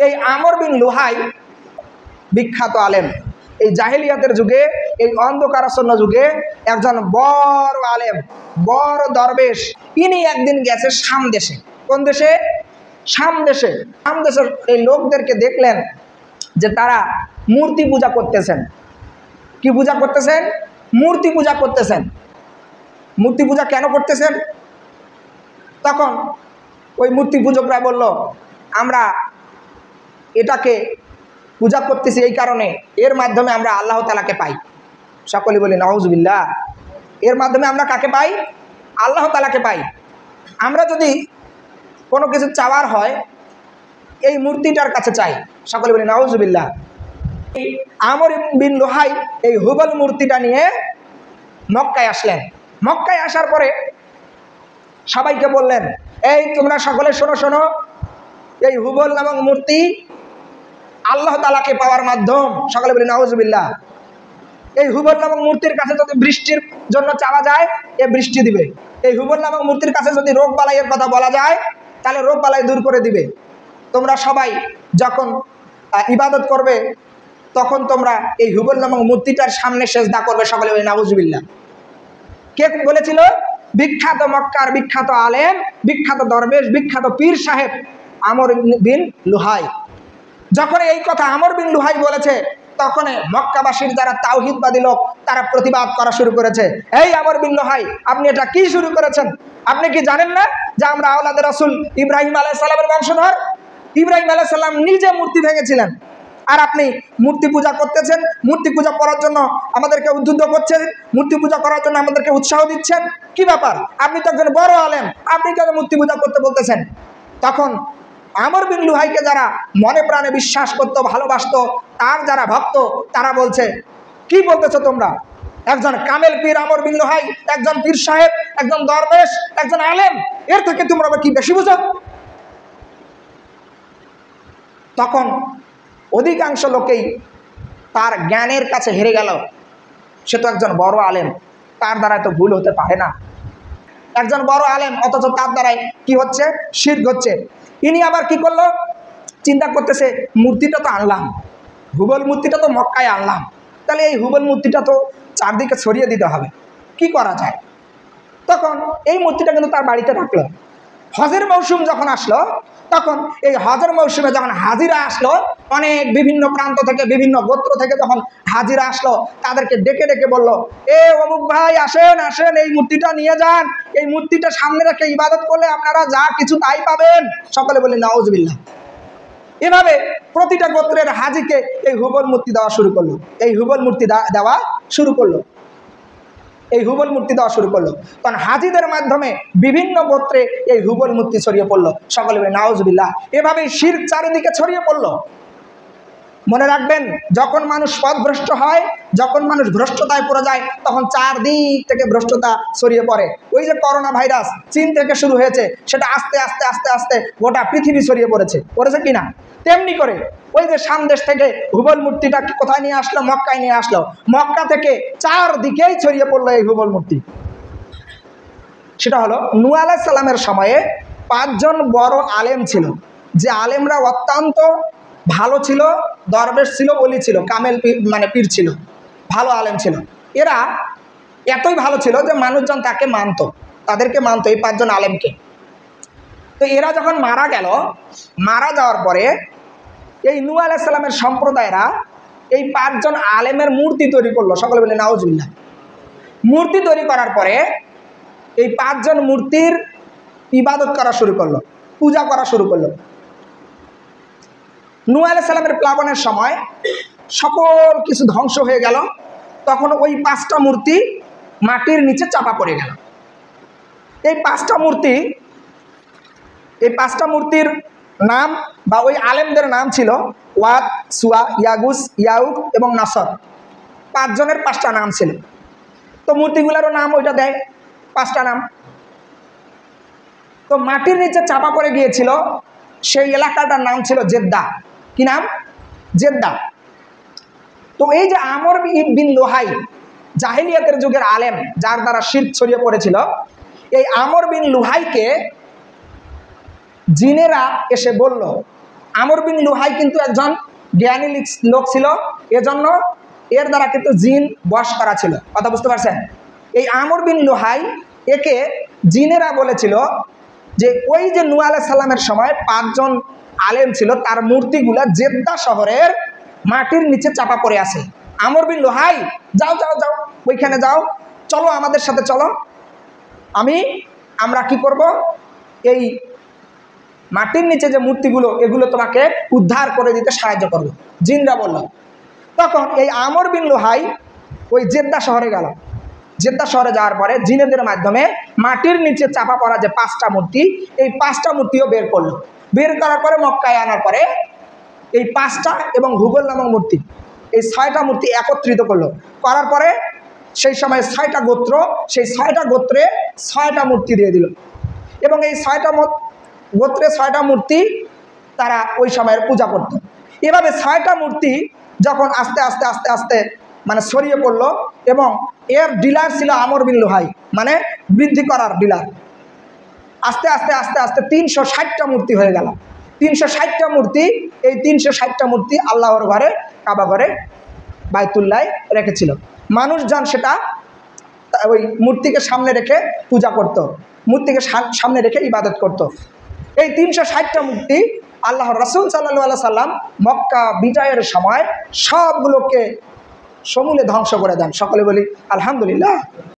এই আমর বিন লুহাই বিখ্যাত আলেম। এই জাহেলিয়াতের যুগে, এই অন্ধকারাচ্ছন্ন যুগে একজন বড় আলেম, বড় দরবেশ। ইনি একদিন গেছে শাম দেশে। কোন দেশে? শাম দেশে। শাম দেশের এই লোকদেরকে দেখলেন যে তারা মূর্তি পূজা করতেছেন। কি পূজা করতেছেন? মূর্তি পূজা করতেছেন। মূর্তি পূজা কেন করতেছেন? তখন ওই মূর্তি পূজকরা বলল, আমরা এটাকে পূজা করতেছি এই কারণে, এর মাধ্যমে আমরা আল্লাহ তাআলাকে পাই। সকলে বলি নাউজুবিল্লাহ। এর মাধ্যমে আমরা কাকে পাই? আল্লাহ তাআলাকে পাই। আমরা যদি কোনো কিছু চাওয়ার হয় এই মূর্তিটার কাছে চাই। সকলে বলি নাউজুবিল্লাহ। এই আমর বিন লুহাই এই হুবল মূর্তিটা নিয়ে মক্কায় আসলেন। মক্কায় আসার পরে সবাইকে বললেন, এই তোমরা সকলে শোনো শোনো, এই হুবল নামক মূর্তি আল্লাহ তাআলাকে পাওয়ার মাধ্যম। সকলে বলি নাউজুবিল্লাহ। এই হুবল নামক মূর্তির কাছে যদি বৃষ্টির জন্য চাওয়া যায়, এ বৃষ্টি দিবে। এই হুবল নামক মূর্তির কাছে যদি রোগ বালাইয়ের কথা বলা যায়, তাহলে রোগ বালাই দূর করে দিবে। তোমরা সবাই যখন ইবাদত করবে, তখন তোমরা এই হুবল নামক মূর্তিটার সামনে সেজদা করবে। সকলে বলি নাউজুবিল্লাহ। কে বলেছিল? বিখ্যাত মক্কার বিখ্যাত আলেম, বিখ্যাত দরবেশ, বিখ্যাত পীর সাহেব আমর বিন লুহাই। যখন এই কথা আমর বিন লুহাই বলেছে, তখন মক্কাবাসীর যারা তাওহীদবাদী লোক তারা প্রতিবাদ করা শুরু করেছে। এই আমর বিন লুহাই, আপনি এটা কি শুরু করেছেন? আপনি কি জানেন না যে আমরা আওলাদে রাসূল ইব্রাহিম আলাইহিস সালামের বংশধর? ইব্রাহিম আলাইহিস সালাম নিজে মূর্তি ভেঙেছিলেন, আর আপনি মূর্তি পূজা করতেছেন। মূর্তি পূজা করার জন্য আমাদেরকে উদ্বুদ্ধ করছেন, মূর্তি পূজা করার জন্য আমাদেরকে উৎসাহ দিচ্ছেন। কি ব্যাপার? আপনি তো একজন বড় আলেম, আপনি কেন মূর্তি পূজা করতে বলতেছেন? তখন আমর বিন লুহাইকে যারা মনে প্রাণে বিশ্বাস করতো, ভালোবাসতো, তার যারা ভক্ত, তারা বলছে, কি বলতেছো তোমরা? একজন কামেল পীর আমর বিন লুহাই, একজন পীর সাহেব, একজন দরবেশ, একজন আলেম, এর থেকে তোমরা কি বেশি বুঝো? তখন অধিকাংশ লোকেই তার জ্ঞানের কাছে হেরে গেল। সে তো একজন বড় আলেম, তার দ্বারাই তো ভুল হতে পারে না। একজন বড় আলেম, অথচ তার দ্বারাই কি হচ্ছে? শিরক হচ্ছে। ইনি আবার কি করলো? চিন্তা করতেছে, মূর্তিটা তো আনলাম, হুবল মূর্তিটা তো মক্কায় আনলাম, তাহলে এই হুবল মূর্তিটা তো চারদিকে ছড়িয়ে দিতে হবে, কি করা যায়? তখন এই মূর্তিটা কিন্তু তার বাড়িতে রাখলো। হজের মৌসুম যখন আসলো, তখন এই হজের মৌসুমে যখন হাজিরা আসলো, অনেক বিভিন্ন প্রান্ত থেকে, বিভিন্ন গোত্র থেকে যখন হাজিরা আসলো, তাদেরকে ডেকে ডেকে বলল, এ অমুক ভাই, আসেন আসেন, এই মূর্তিটা নিয়ে যান। এই মূর্তিটা সামনে রেখে ইবাদত করলে আপনারা যা কিছু তাই পাবেন। সকলে বলি নাউজুবিল্লাহ। এভাবে প্রতিটা গোত্রের হাজিকে এই হুবল মূর্তি দেওয়া শুরু করলো। এই হুবল মূর্তি দেওয়া শুরু করলো। এই হুবল মূর্তি দেওয়া শুরু করলো। কারণ হাজিদের মাধ্যমে বিভিন্ন গোত্রে এই হুবল মূর্তি ছড়িয়ে পড়লো। সকলে বলে নাউজুবিল্লাহ। এভাবেই শিরক চারিদিকে ছড়িয়ে পড়লো। মনে রাখবেন, যখন মানুষ পথভ্রষ্ট হয়, যখন মানুষ ভ্রষ্টতায় পড়ে যায়, তখন চারদিক থেকে ভ্রষ্টতা ছড়িয়ে পড়ে। ওই যে করোনা ভাইরাস চীন থেকে শুরু হয়েছে, সেটা আস্তে আস্তে আস্তে আস্তে গোটা পৃথিবী ছড়িয়ে পড়েছে কিনা? তেমনি করে ওই যে শাম দেশ থেকে হুবল মূর্তিটা কোথায় নিয়ে আসলো? মক্কায় নিয়ে আসলো। মক্কা থেকে চারদিকেই ছড়িয়ে পড়লো এই হুবল মূর্তি। সেটা হলো নূহ আলাইহিস সালামের সময়ে 5 জন বড় আলেম ছিল, যে আলেমরা অত্যন্ত ভালো ছিল, দরবেশ ছিল, ওলি ছিল, কামেল মানে পীর ছিল, ভালো আলেম ছিল। এরা এতই ভালো ছিল যে মানুষজন তাকে মানত, তাদেরকে মানত, এই 5 জন আলেমকে। তো এরা যখন মারা গেল, মারা যাওয়ার পরে এই নূহ আলাইহিস সালামের সম্প্রদায়রা এই 5 জন আলেমের মূর্তি তৈরি করলো। সকলে বলে নাউজুবিল্লাহ। মূর্তি তৈরি করার পরে এই 5 জন মূর্তির ইবাদত করা শুরু করলো, পূজা করা শুরু করলো। নূহ আলাইহিস সালামের প্লাবনের সময় সকল কিছু ধ্বংস হয়ে গেল। তখন ওই 5টা মূর্তি মাটির নিচে চাপা পড়ে গেল। এই 5টা মূর্তির নাম বা ওই আলেমদের নাম ছিল ওয়াত, সুয়া, ইয়াগুস, ইয়াউক এবং নাসর। 5 জনের 5টা নাম ছিল। তো মূর্তিগুলোরও নাম ওইটা দেয়, 5টা নাম। তো মাটির নিচে চাপা পড়ে গিয়েছিল, সেই এলাকাটার নাম ছিল জেদ্দা। কি নাম? জেদ্দা। তো এই যে আমর বিন লুহাই, জাহেলিয়াতের যুগের আলেম, যার দ্বারা শিরক ছড়িয়ে পড়েছিল, এই আমর বিন লুহাইকে জিনেরা এসে বলল আমর বিন লুহাই কিন্তু একজন জ্ঞানী লোক ছিল, এজন্য এর দ্বারা কিন্তু জিন বশ করা ছিল। কথা বুঝতে পারছেন? এই আমর বিন লুহাই একে জিনেরা বলেছিল যে ওই যে নূহ আলাইহিস সালামের সময় 5 জন আলেম ছিল, তার মূর্তিগুলা জেদ্দা শহরের মাটির নিচে চাপা পড়ে আছে। আমর বিন লুহাই, যাও যাও যাও, ওইখানে যাও, চলো আমাদের সাথে চলো, আমরা কি করব, এই মাটির নিচে যে মূর্তিগুলো এগুলো তোমাকে উদ্ধার করে দিতে সাহায্য করবো। জিনরা বলল। তখন এই আমর বিন লুহাই ওই জেদ্দা শহরে গেল। জেদ্দা শহরে যাওয়ার পরে জিনেদের মাধ্যমে মাটির নিচে চাপা পড়া যে 5টা মূর্তি, এই 5টা মূর্তিও বের করলো। বের করার পরে মক্কায় আনার পরে এই 5টা এবং হুবল নামক মূর্তি, এই 6টা মূর্তি একত্রিত করলো। করার পরে সেই সময় 6টা গোত্র, সেই 6টা গোত্রে 6টা মূর্তি দিয়ে দিল। এবং এই 6টা গোত্রে 6টা মূর্তি তারা ওই সময়ের পূজা করত। এভাবে 6টা মূর্তি যখন আস্তে আস্তে আস্তে আস্তে মানে ছড়িয়ে পড়লো, এবং এর ডিলার ছিল আমর বিন লুহাই, মানে বৃদ্ধি করার ডিলার। আস্তে আস্তে আস্তে আস্তে 360টা মূর্তি হয়ে গেল। 360টা মূর্তি, এই 360টা মূর্তি আল্লাহর ঘরে, কাবা ঘরে, বাইতুল্লায় রেখেছিল। মানুষজন সেটা ওই মূর্তিকে সামনে রেখে পূজা করত, মূর্তিকে সামনে রেখে ইবাদত করত। এই 360টা মূর্তি আল্লাহর রাসূল সাল্লাল্লাহু আলাইহি সাল্লাম মক্কা বিজয়ের সময় সবগুলোকে সমূলে ধ্বংস করে দেন। সকলে বলি আলহামদুলিল্লাহ।